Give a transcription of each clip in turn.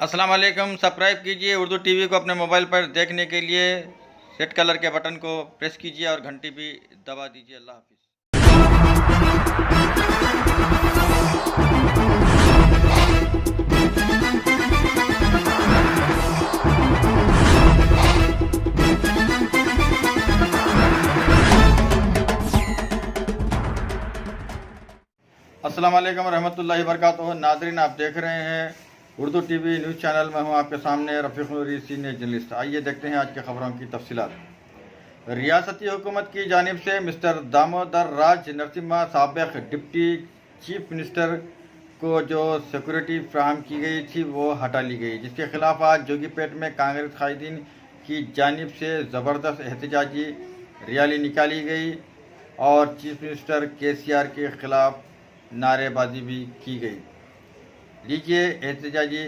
अस्सलाम वालेकुम। सब्सक्राइब कीजिए उर्दू टीवी को अपने मोबाइल पर देखने के लिए रेड कलर के बटन को प्रेस कीजिए और घंटी भी दबा दीजिए। अल्लाह हाफिज़। अस्सलाम वालेकुम रहमतुल्लाहि वबरकातुहू। नाज़रीन, आप देख रहे हैं उर्दू टीवी न्यूज़ चैनल में हूं आपके सामने रफ़ीक नूरी, सीनियर जर्नलिस्ट। आइए देखते हैं आज के खबरों की तफसीलात। रियासती हुकूमत की जानिब से मिस्टर दामोदर राज नरसिम्हा साबिक़ डिप्टी चीफ मिनिस्टर को जो सिक्योरिटी फ्राहम की गई थी वो हटा ली गई, जिसके खिलाफ आज जोगीपेट में कांग्रेस कायदीन की जानिब से ज़बरदस्त एहतजाजी रैली निकाली गई और चीफ मिनिस्टर KCR के खिलाफ नारेबाजी भी की गई। लीजिए एहतजाजी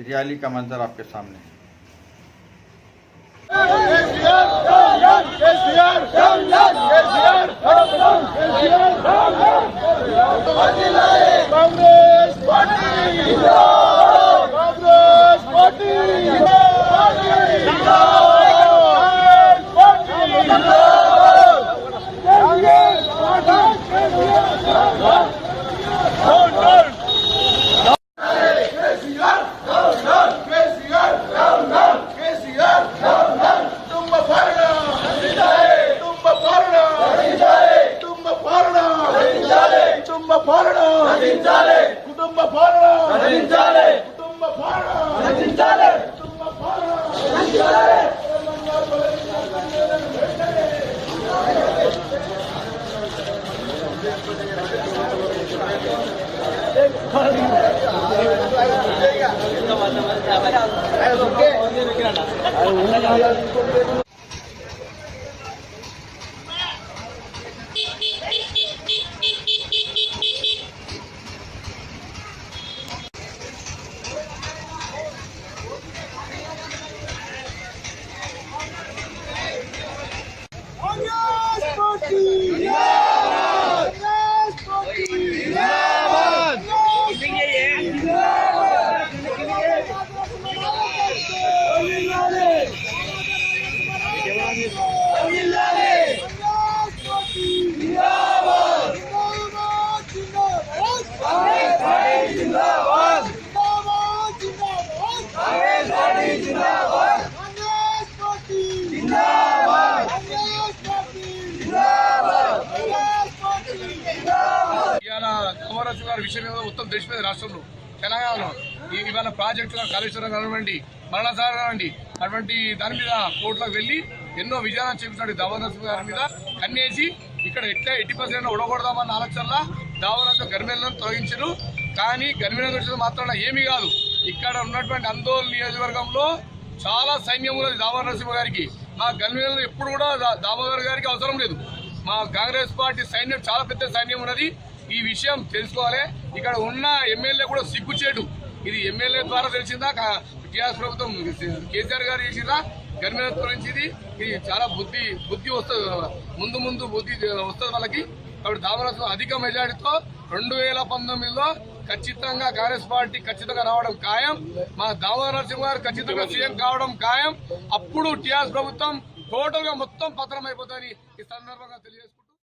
रैली का मंजर आपके सामने। విషయం మొత్తం దేశమే రాష్ట్రంలో తెలంగాణలో ఇవాళ ప్రాజెక్టుల కాళేశ్వరం కానివ్వండి, మరణసాగర్ కానివ్వండి, అటువంటి దాని మీద కోర్టులకు వెళ్లి ఎన్నో విజయాలు చేపించాడు దామోదర్ గారి మీద కన్నేసి ఇక్కడ 80% ఉడగొడదామన్న ఆలోచనలో దామోదర్ గర్మేలను తొలగించారు. కానీ గర్మేలను తొలగించడం మాత్రం ఏమీ కాదు. ఇక్కడ ఉన్నటువంటి ఆందోళన నియోజకవర్గంలో చాలా సైన్యం ఉన్నది దామోదర్ నరసింహ గారికి. మా గర్మేలను ఎప్పుడు కూడా దామోదర్ గారికి అవసరం లేదు. మా కాంగ్రెస్ పార్టీ సైన్యం చాలా పెద్ద సైన్యం ఉన్నది. ఈ విషయం తెలుసుకోవాలి. ఇక్కడ ఉన్న ఎమ్మెల్యే కూడా సిగ్గుచేటు. ఇది ఎమ్మెల్యే ద్వారా తెలిసిందా, టీఆర్ఎస్ ప్రభుత్వం KCR గారు చేసిందా గర్మేల గురించి? ఇది చాలా బుద్ధి వస్తుంది, ముందు బుద్ధి వస్తుంది వాళ్ళకి. కాబట్టి దామోదర్ అధిక మెజారిటీతో 2019లో ఖచ్చితంగా కాంగ్రెస్ పార్టీ ఖచ్చితంగా రావడం ఖాయం. మా దామోదర్ నరసింహ గారు ఖచ్చితంగా సీఎం కావడం ఖాయం. అప్పుడు టీఆర్ఎస్ ప్రభుత్వం టోటల్ గా మొత్తం పతనం అయిపోతుందని ఈ సందర్భంగా తెలియజేస్తారు.